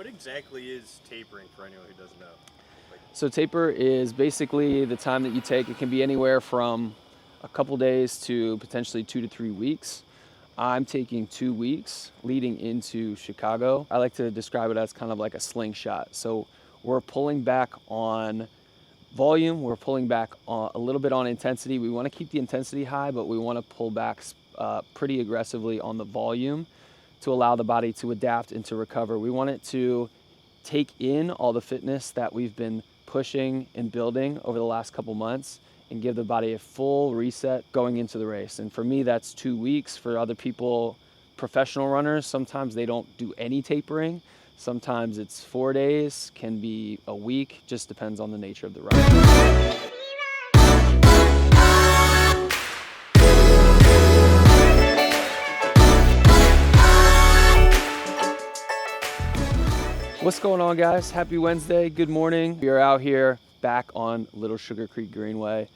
what exactly is tapering for anyone who doesn't know? So taper is basically the time that you take. It can be anywhere from a couple days to potentially 2 to 3 weeks. I'm taking 2 weeks leading into Chicago. I like to describe it as kind of like a slingshot. So we're pulling back on volume, we're pulling back a little bit on intensity. We want to keep the intensity high, but we want to pull back pretty aggressively on the volume to allow the body to adapt and to recover. We want it to take in all the fitness that we've been pushing and building over the last couple months and give the body a full reset going into the race. And for me, that's 2 weeks. For other people, professional runners, sometimes they don't do any tapering. Sometimes it's 4 days, can be a week, just depends on the nature of the run. What's going on, guys? Happy Wednesday, good morning. We are out here back on Little Sugar Creek Greenway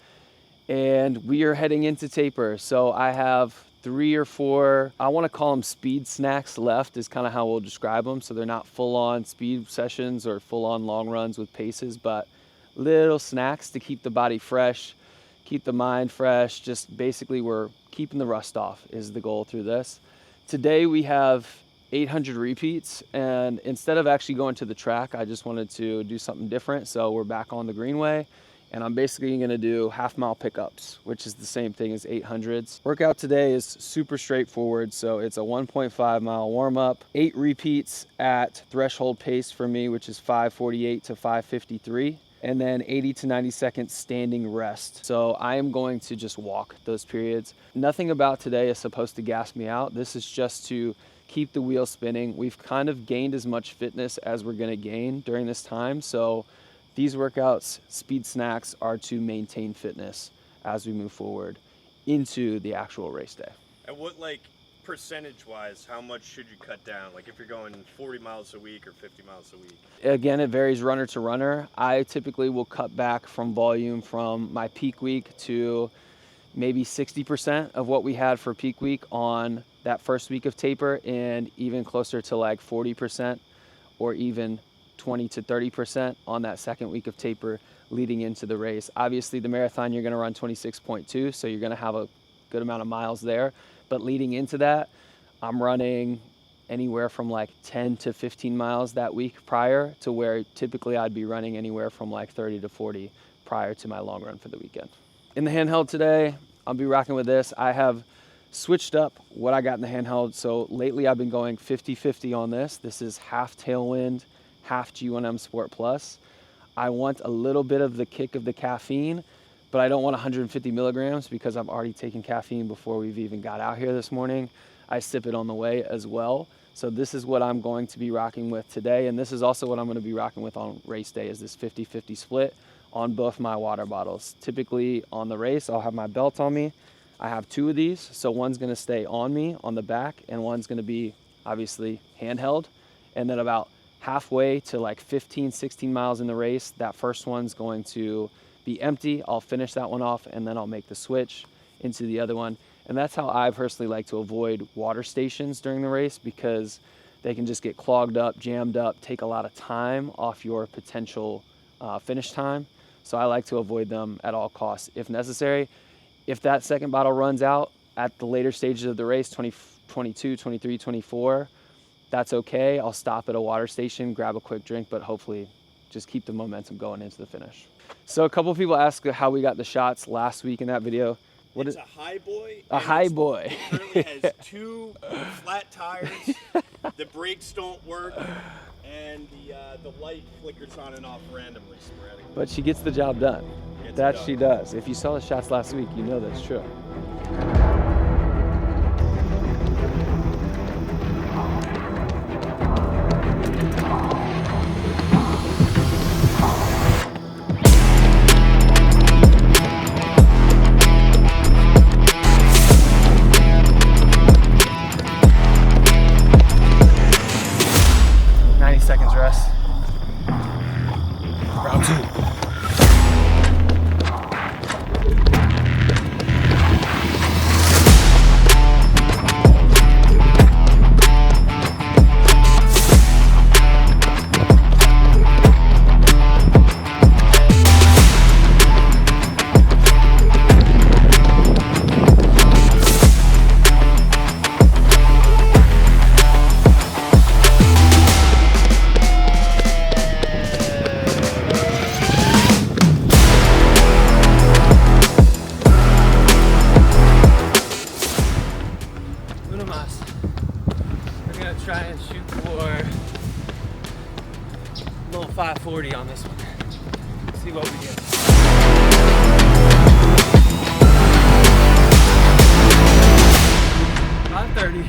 and we are heading into taper. So I have 3 or 4, I want to call them speed snacks left is kind of how we'll describe them. So they're not full on speed sessions or full on long runs with paces, but little snacks to keep the body fresh, keep the mind fresh. Just basically we're keeping the rust off is the goal through this. Today we have 800 repeats, and instead of actually going to the track, I just wanted to do something different. So we're back on the Greenway and I'm basically gonna do half-mile pickups, which is the same thing as 800s. Workout today is super straightforward. So it's a 1.5 mile warm-up, 8 repeats at threshold pace for me, which is 5:48 to 5:53. And then 80 to 90 seconds standing rest. So I am going to just walk those periods. Nothing about today is supposed to gas me out. This is just to keep the wheel spinning. We've kind of gained as much fitness as we're gonna gain during this time. So these workouts, speed snacks, are to maintain fitness as we move forward into the actual race day. And what, like, percentage-wise, how much should you cut down? Like if you're going 40 miles a week or 50 miles a week? Again, it varies runner to runner. I typically will cut back from volume from my peak week to maybe 60% of what we had for peak week on that first week of taper, and even closer to like 40% or even 20 to 30% on that second week of taper leading into the race. Obviously the marathon, you're gonna run 26.2, so you're gonna have a good amount of miles there. But leading into that, I'm running anywhere from like 10 to 15 miles that week prior to where typically I'd be running anywhere from like 30 to 40 prior to my long run for the weekend. In the handheld today, I'll be rocking with this. I have switched up what I got in the handheld. So lately I've been going 50-50 on this. This is half Tailwind, half G1M Sport Plus. I want a little bit of the kick of the caffeine, but I don't want 150 milligrams because I've already taken caffeine before we've even got out here this morning. I sip it on the way as well. So this is what I'm going to be rocking with today. And this is also what I'm going to be rocking with on race day, is this 50-50 split on both my water bottles. Typically on the race, I'll have my belt on me. I have 2 of these, so one's gonna stay on me on the back and one's gonna be obviously handheld. And then about halfway to like 15, 16 miles in the race, that first one's going to be empty. I'll finish that one off and then I'll make the switch into the other one. And that's how I personally like to avoid water stations during the race, because they can just get clogged up, jammed up, take a lot of time off your potential finish time. So I like to avoid them at all costs if necessary. If that second bottle runs out at the later stages of the race, 22, 23, 24, that's okay. I'll stop at a water station, grab a quick drink, but hopefully just keep the momentum going into the finish. So a couple of people asked how we got the shots last week in that video. It's a high boy. A high boy. It currently has 2 flat tires. The brakes don't work, and the light flickers on and off randomly, sporadically. But she gets the job done. That she does. If you saw the shots last week, you know that's true. Seconds rest. Round 2. going 540 on this one. Let's see what we get. 530.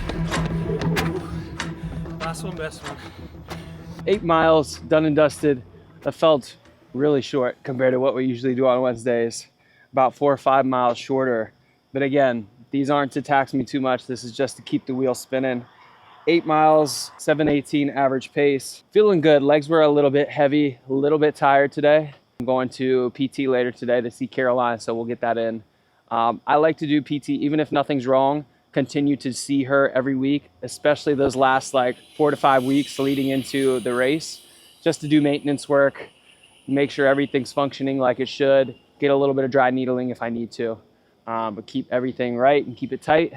Last one, best one. 8 miles, done and dusted. That felt really short compared to what we usually do on Wednesdays. About 4 or 5 miles shorter. But again, these aren't to tax me too much. This is just to keep the wheel spinning. 8 miles, 7:18 average pace. Feeling good. Legs were a little bit heavy, a little bit tired today. I'm going to PT later today to see Caroline, so we'll get that in. I like to do PT even if nothing's wrong. Continue to see her every week, especially those last like 4 to 5 weeks leading into the race, just to do maintenance work, make sure everything's functioning like it should, get a little bit of dry needling if I need to, but keep everything right and keep it tight.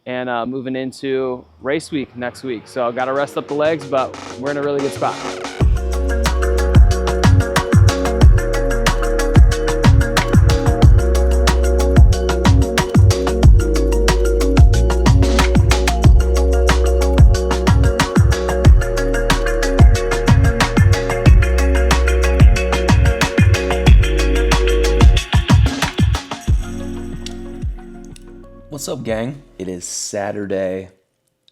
And moving into race week next week. So I got to rest up the legs, but we're in a really good spot. What's up, gang? It is Saturday.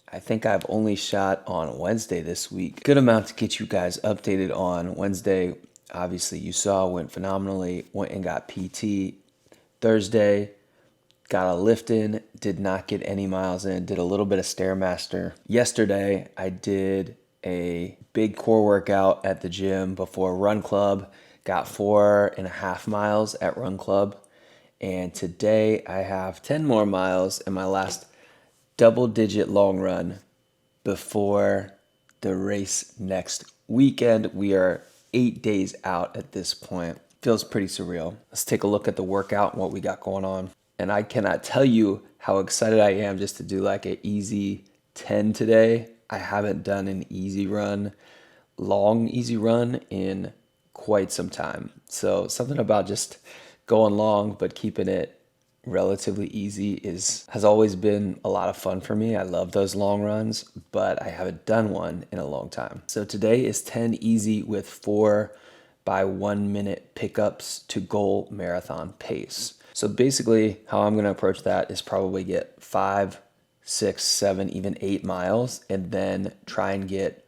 I think I've only shot on Wednesday this week. Good amount to get you guys updated on. Wednesday, obviously you saw, went phenomenally. Went and got PT. Thursday, got a lift in, did not get any miles in, did a little bit of Stairmaster. Yesterday, I did a big core workout at the gym before Run Club, got 4.5 miles at Run Club. And today I have 10 more miles in my last double-digit long run before the race next weekend. We are 8 days out at this point. Feels pretty surreal. Let's take a look at the workout and what we got going on. And I cannot tell you how excited I am just to do like an easy 10 today. I haven't done an easy run, long easy run in quite some time. So something about just going long but keeping it relatively easy has always been a lot of fun for me. I love those long runs, but I haven't done one in a long time. So today is 10 easy with 4 by 1 minute pickups to goal marathon pace. So basically how I'm going to approach that is probably get 5, 6, 7, even 8 miles, and then try and get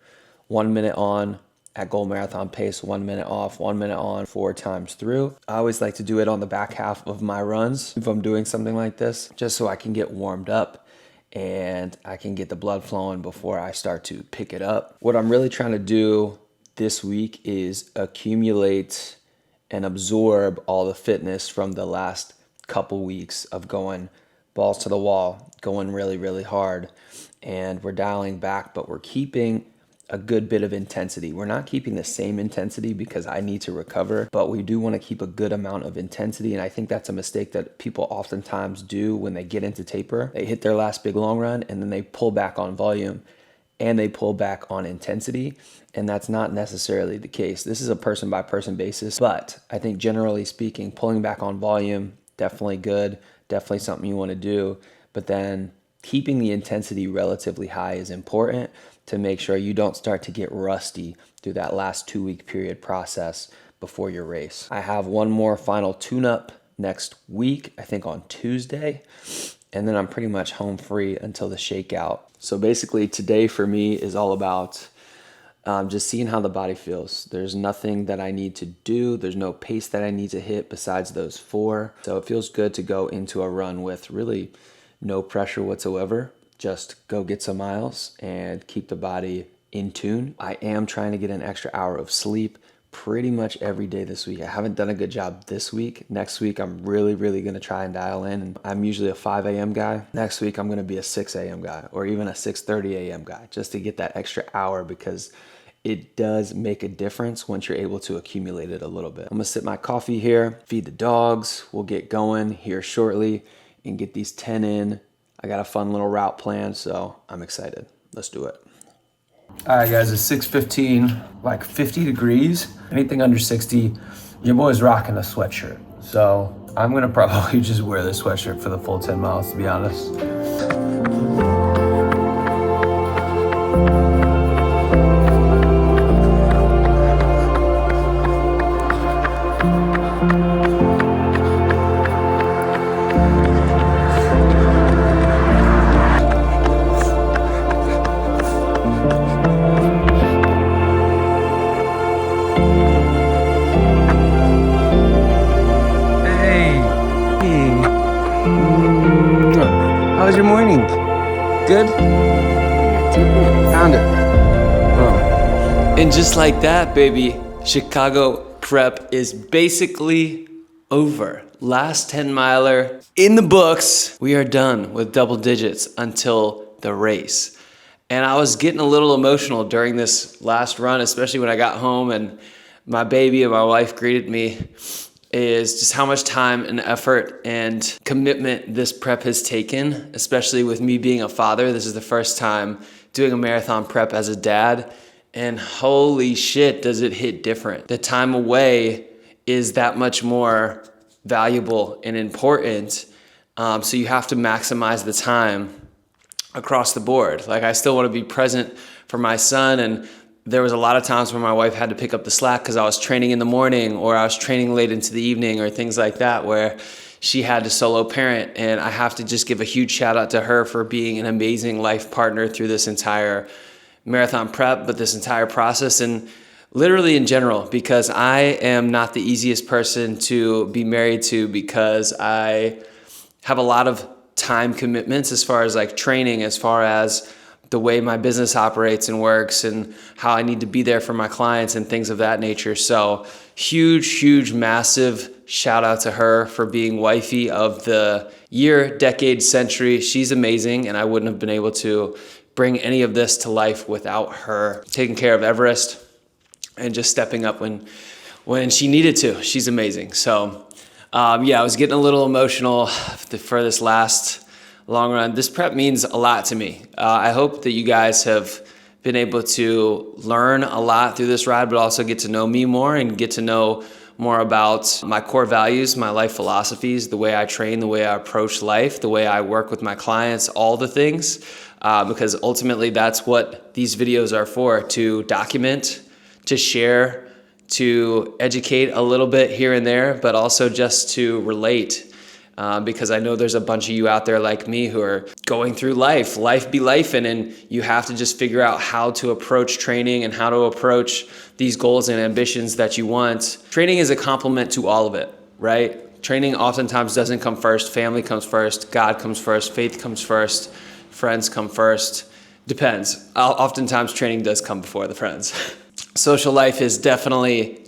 1 minute on at goal marathon pace, 1 minute off, 1 minute on, 4 times through. I always like to do it on the back half of my runs if I'm doing something like this, just so I can get warmed up and I can get the blood flowing before I start to pick it up. What I'm really trying to do this week is accumulate and absorb all the fitness from the last couple weeks of going balls to the wall, going really, really hard. And we're dialing back, but we're keeping a good bit of intensity. We're not keeping the same intensity because I need to recover, but we do want to keep a good amount of intensity. And I think that's a mistake that people oftentimes do when they get into taper. They hit their last big long run and then they pull back on volume and they pull back on intensity. And that's not necessarily the case. This is a person by person basis, but I think generally speaking, pulling back on volume, definitely good, definitely something you want to do. But then keeping the intensity relatively high is important to make sure you don't start to get rusty through that last 2-week period process before your race. I have one more final tune-up next week, I think on Tuesday, and then I'm pretty much home free until the shakeout. So basically today for me is all about just seeing how the body feels. There's nothing that I need to do. There's no pace that I need to hit besides those 4. So it feels good to go into a run with really no pressure whatsoever. Just go get some miles and keep the body in tune. I am trying to get an extra hour of sleep pretty much every day this week. I haven't done a good job this week. Next week, I'm really going to try and dial in. And I'm usually a 5 a.m. guy. Next week, I'm going to be a 6 a.m. guy or even a 6:30 a.m. guy just to get that extra hour, because it does make a difference once you're able to accumulate it a little bit. I'm going to sip my coffee here, feed the dogs. We'll get going here shortly and get these 10 in. I got a fun little route plan, so I'm excited. Let's do it. All right, guys, it's 6:15, like 50 degrees. Anything under 60, your boy's rocking a sweatshirt. So I'm gonna probably just wear this sweatshirt for the full 10 miles, to be honest. your morning? Good? Found it. Oh. And just like that, baby, Chicago prep is basically over. Last 10 miler in the books. We are done with double digits until the race. And I was getting a little emotional during this last run, especially when I got home and my baby and my wife greeted me, is just how much time and effort and commitment this prep has taken, especially with me being a father. This is the first time doing a marathon prep as a dad, and holy shit, does it hit different. The time away is that much more valuable and important, so you have to maximize the time across the board. Like, I still want to be present for my son, and there was a lot of times where my wife had to pick up the slack because I was training in the morning or I was training late into the evening or things like that, where she had to solo parent. And I have to just give a huge shout out to her for being an amazing life partner through this entire marathon prep, but this entire process, and literally in general, because I am not the easiest person to be married to, because I have a lot of time commitments as far as like training, as far as the way my business operates and works, and how I need to be there for my clients and things of that nature. So huge, massive shout out to her for being wifey of the year, decade, century. She's amazing, and I wouldn't have been able to bring any of this to life without her taking care of Everest and just stepping up when she needed to. She's amazing. So yeah, I was getting a little emotional for this last long run. This prep means a lot to me. I hope that you guys have been able to learn a lot through this ride, but also get to know me more and get to know more about my core values, my life philosophies, the way I train, the way I approach life, the way I work with my clients, all the things, because ultimately that's what these videos are for, to document, to share, to educate a little bit here and there, but also just to relate. Because I know there's a bunch of you out there like me who are going through life be lifing, and you have to just figure out how to approach training and how to approach these goals and ambitions that you want. Training is a complement to all of it, right? Training oftentimes doesn't come first. Family comes first, God comes first, faith comes first, friends come first. Depends. Oftentimes training does come before the friends. Social life is definitely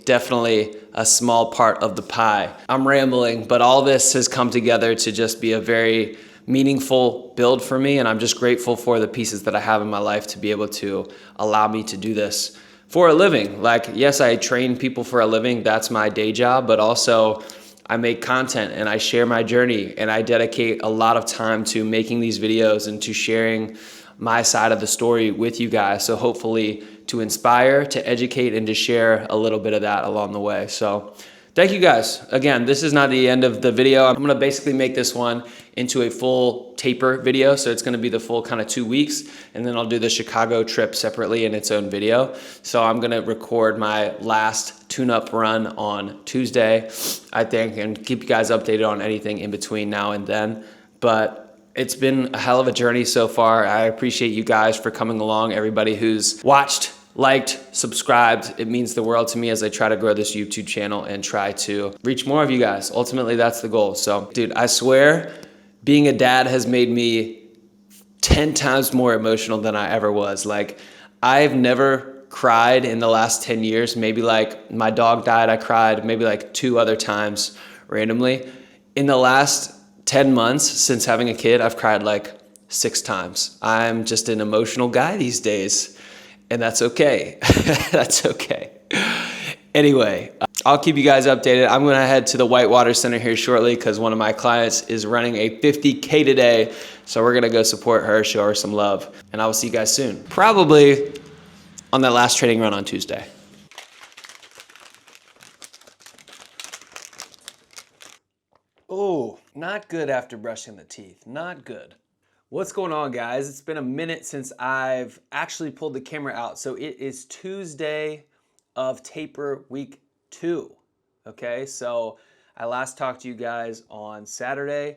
a small part of the pie. I'm rambling, but all this has come together to just be a very meaningful build for me, and I'm just grateful for the pieces that I have in my life to be able to allow me to do this for a living. Like, yes, I train people for a living. That's my day job, but also I make content and I share my journey, and I dedicate a lot of time to making these videos and to sharing my side of the story with you guys. So hopefully to inspire, to educate, and to share a little bit of that along the way. So thank you guys. Again, this is not the end of the video. I'm gonna basically make this one into a full taper video. So it's gonna be the full kind of 2 weeks, and then I'll do the Chicago trip separately in its own video. So I'm gonna record my last tune-up run on Tuesday, I think, and keep you guys updated on anything in between now and then. But it's been a hell of a journey so far. I appreciate you guys for coming along, everybody who's watched, liked, subscribed. It means the world to me as I try to grow this YouTube channel and try to reach more of you guys. Ultimately, that's the goal. So, dude, I swear being a dad has made me 10 times more emotional than I ever was. Like, I've never cried in the last 10 years. Maybe like my dog died, I cried maybe like 2 other times randomly. In the last 10 months since having a kid, I've cried like 6 times. I'm just an emotional guy these days, and that's okay. That's okay. Anyway, I'll keep you guys updated. I'm gonna head to the Whitewater Center here shortly because one of my clients is running a 50K today. So we're gonna go support her, show her some love, and I will see you guys soon. Probably on that last training run on Tuesday. Oh, not good after brushing the teeth, not good. What's going on, guys? It's been a minute since I've actually pulled the camera out. So it is Tuesday of taper week 2, okay? So I last talked to you guys on Saturday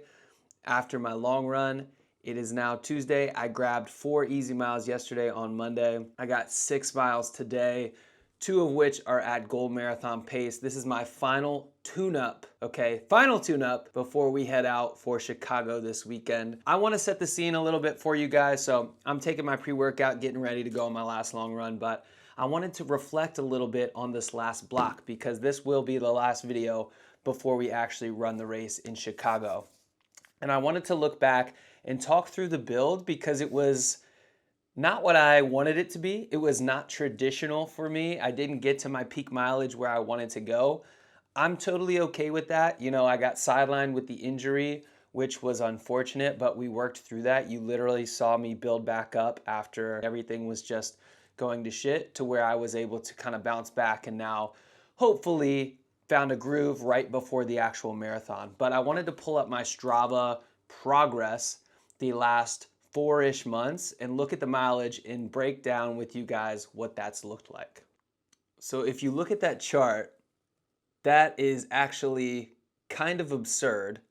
after my long run. It is now Tuesday. I grabbed 4 easy miles yesterday on Monday. I got 6 miles today, 2 of which are at gold marathon pace. This is my final tune-up, okay? Final tune-up before we head out for Chicago this weekend. I wanna set the scene a little bit for you guys, so I'm taking my pre-workout, getting ready to go on my last long run, but I wanted to reflect a little bit on this last block because this will be the last video before we actually run the race in Chicago. And I wanted to look back and talk through the build because it was not what I wanted it to be. It was not traditional for me. I didn't get to my peak mileage where I wanted to go. I'm totally okay with that. You know, I got sidelined with the injury, which was unfortunate, but we worked through that. You literally saw me build back up after everything was just going to shit to where I was able to kind of bounce back and now hopefully found a groove right before the actual marathon. But I wanted to pull up my Strava progress the last 4-ish months and look at the mileage and break down with you guys what that's looked like. So if you look at that chart, that is actually kind of absurd.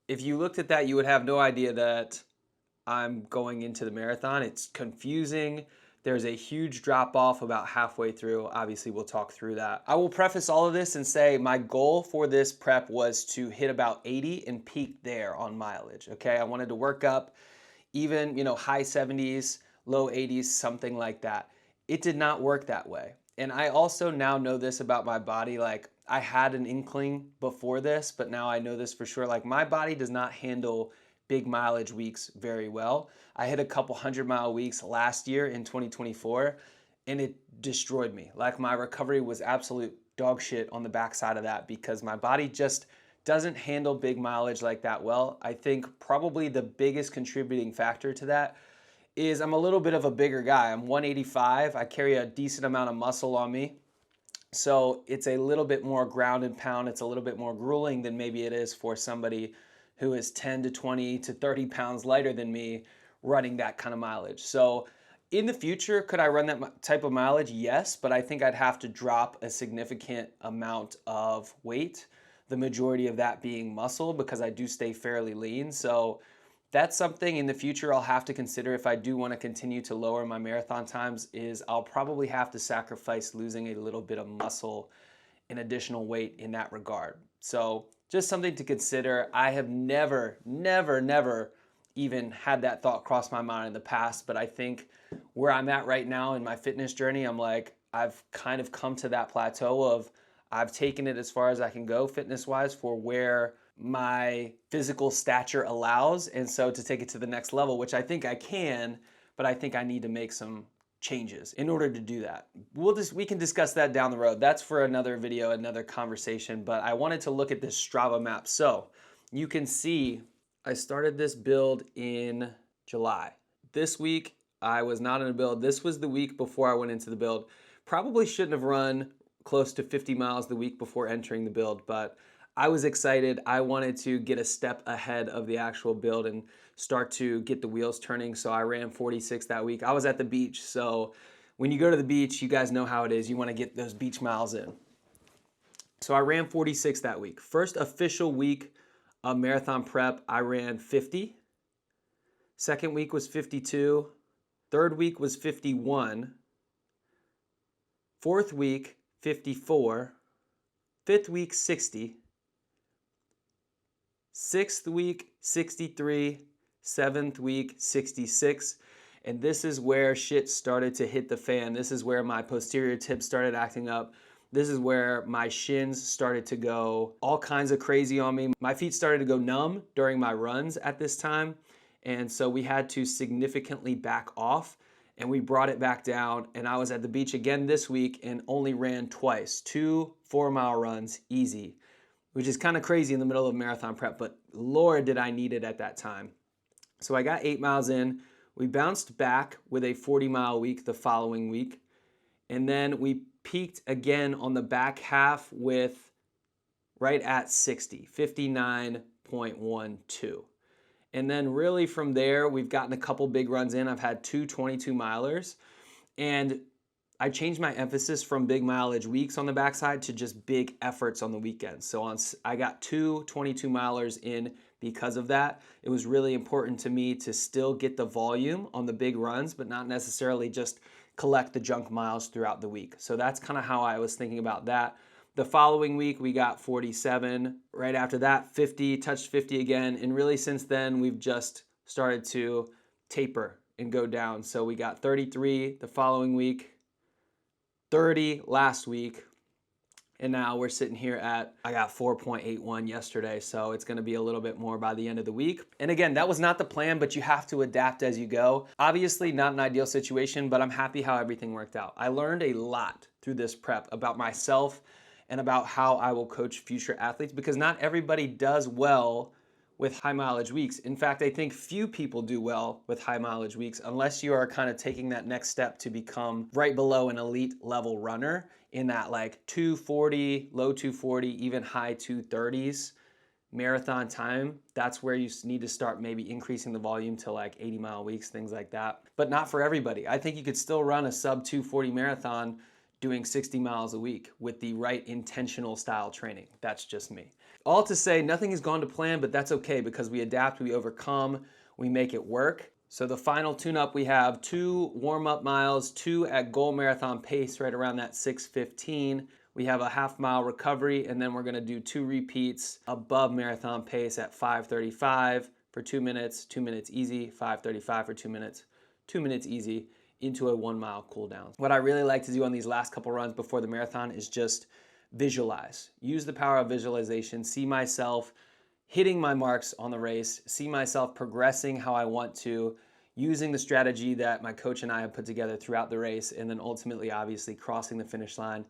If you looked at that, you would have no idea that I'm going into the marathon. It's confusing. There's a huge drop off about halfway through. Obviously, we'll talk through that. I will preface all of this and say my goal for this prep was to hit about 80 and peak there on mileage, okay? I wanted to work up even, high 70s, low 80s, something like that. It did not work that way. And I also now know this about my body. Like, I had an inkling before this, but now I know this for sure. Like, my body does not handle big mileage weeks very well. I hit a couple 100-mile weeks last year in 2024 and it destroyed me. Like, my recovery was absolute dog shit on the backside of that because my body just doesn't handle big mileage like that well. I think probably the biggest contributing factor to that is I'm a little bit of a bigger guy. I'm 185. I carry a decent amount of muscle on me. So it's a little bit more ground and pound. It's a little bit more grueling than maybe it is for somebody who is 10 to 20 to 30 pounds lighter than me running that kind of mileage. So in the future, could I run that type of mileage? Yes, but I think I'd have to drop a significant amount of weight, the majority of that being muscle because I do stay fairly lean. So that's something in the future I'll have to consider if I do want to continue to lower my marathon times is I'll probably have to sacrifice losing a little bit of muscle and additional weight in that regard. So just something to consider. I have never even had that thought cross my mind in the past, but I think where I'm at right now in my fitness journey, I'm like, I've kind of come to that plateau of I've taken it as far as I can go fitness-wise for where my physical stature allows, and so to take it to the next level, which I think I can, but I think I need to make some changes in order to do that. We can discuss that down the road. That's for another video, another conversation, but I wanted to look at this Strava map. So you can see I started this build in July. This week I was not in a build. This was the week before I went into the build. Probably shouldn't have run close to 50 miles the week before entering the build, but I was excited. I wanted to get a step ahead of the actual build and start to get the wheels turning. So I ran 46 that week. I was at the beach. So when you go to the beach, you guys know how it is. You want to get those beach miles in. So I ran 46 that week. First official week of marathon prep, I ran 50. Second week was 52. Third week was 51. Fourth week, 54. Fifth week, 60. Sixth week, 63. Seventh week, 66. And this is where shit started to hit the fan. This is where my posterior tips started acting up. This is where my shins started to go all kinds of crazy on me. My feet started to go numb during my runs at this time. And so we had to significantly back off and we brought it back down. And I was at the beach again this week and only ran twice, 2 4-mile runs, easy, which is kind of crazy in the middle of marathon prep, but Lord, did I need it at that time. So I got 8 miles in. We bounced back with a 40-mile week the following week. And then we peaked again on the back half with right at 60, 59.12. And then really from there, we've gotten a couple big runs in. I've had 2 22-milers. And I changed my emphasis from big mileage weeks on the backside to just big efforts on the weekends. So I got 2 22-milers in because of that. It was really important to me to still get the volume on the big runs, but not necessarily just collect the junk miles throughout the week. So that's kind of how I was thinking about that. The following week, we got 47. Right after that, 50, touched 50 again. And really since then, we've just started to taper and go down. So we got 33 the following week, 30 last week, and now we're sitting here at, I got 4.81 yesterday, so it's gonna be a little bit more by the end of the week. And again, that was not the plan, but you have to adapt as you go. Obviously not an ideal situation, but I'm happy how everything worked out. I learned a lot through this prep about myself and about how I will coach future athletes, because not everybody does well with high mileage weeks. In fact, I think few people do well with high mileage weeks unless you are kind of taking that next step to become right below an elite level runner in that like 240, low 240, even high 230s marathon time. That's where you need to start maybe increasing the volume to like 80-mile weeks, things like that. But not for everybody. I think you could still run a sub 240 marathon doing 60 miles a week with the right intentional style training. That's just me. All to say, nothing has gone to plan, but that's okay because we adapt, we overcome, we make it work. So the final tune-up, we have 2 warm-up miles, 2 at goal marathon pace, right around that 6:15. We have a half-mile recovery, and then we're gonna do 2 repeats above marathon pace at 5:35 for 2 minutes, 2 minutes easy, 5:35 for 2 minutes, 2 minutes easy, into a 1-mile cool down. What I really like to do on these last couple runs before the marathon is just visualize. Use the power of visualization, see myself hitting my marks on the race, see myself progressing how I want to, using the strategy that my coach and I have put together throughout the race, and then ultimately, obviously, crossing the finish line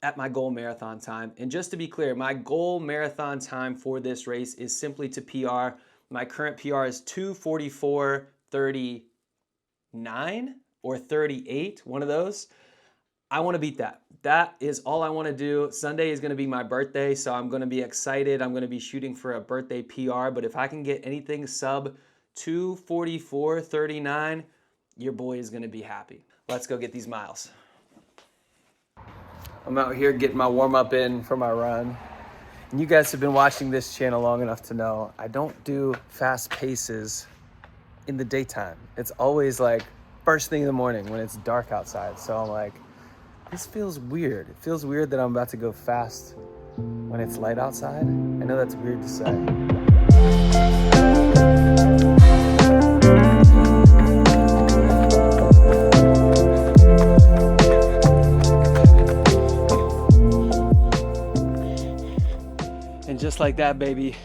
at my goal marathon time. And just to be clear, my goal marathon time for this race is simply to PR. My current PR is 2:44:39 or 38, one of those. I want to beat that. That is all I want to do. Sunday is going to be my birthday, so I'm going to be excited. I'm going to be shooting for a birthday PR, but if I can get anything sub 2:44:39, your boy is going to be happy. Let's go get these miles. I'm out here getting my warm-up in for my run. And you guys have been watching this channel long enough to know I don't do fast paces in the daytime. It's always like first thing in the morning when it's dark outside. So I'm like, this feels weird. It feels weird that I'm about to go fast when it's light outside. I know that's weird to say. And just like that, baby,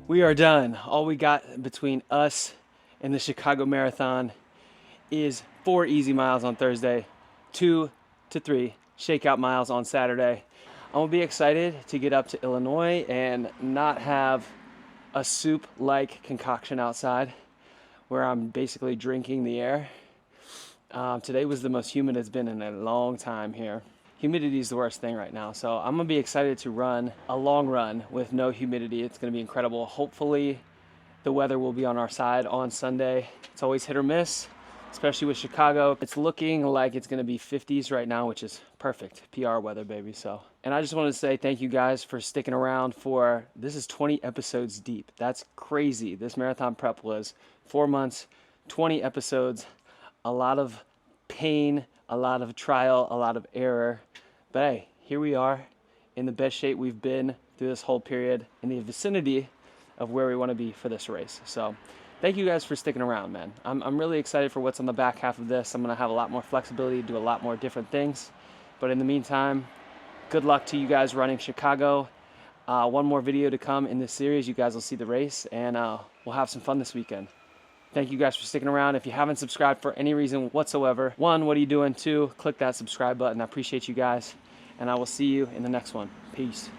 we are done. All we got between us and the Chicago Marathon is 4 easy miles on Thursday, 2 to 3 shakeout miles on Saturday. I'm gonna be excited to get up to Illinois and not have a soup-like concoction outside where I'm basically drinking the air. Today was the most humid it's been in a long time here. Humidity is the worst thing right now, so I'm gonna be excited to run a long run with no humidity. It's gonna be incredible. Hopefully the weather will be on our side on Sunday. It's always hit or miss, especially with Chicago. It's looking like it's gonna be 50s right now, which is perfect. PR weather, baby, so. And I just wanted to say thank you guys for sticking around for, this is 20 episodes deep. That's crazy. This marathon prep was 4 months, 20 episodes, a lot of pain, a lot of trial, a lot of error. But hey, here we are in the best shape we've been through this whole period, in the vicinity of where we wanna be for this race. So thank you guys for sticking around, man. I'm really excited for what's on the back half of this. I'm gonna have a lot more flexibility to do a lot more different things. But in the meantime, good luck to you guys running Chicago. One more video to come in this series. You guys will see the race, and we'll have some fun this weekend. Thank you guys for sticking around. If you haven't subscribed for any reason whatsoever, 1, what are you doing? 2, click that subscribe button. I appreciate you guys, and I will see you in the next one. Peace.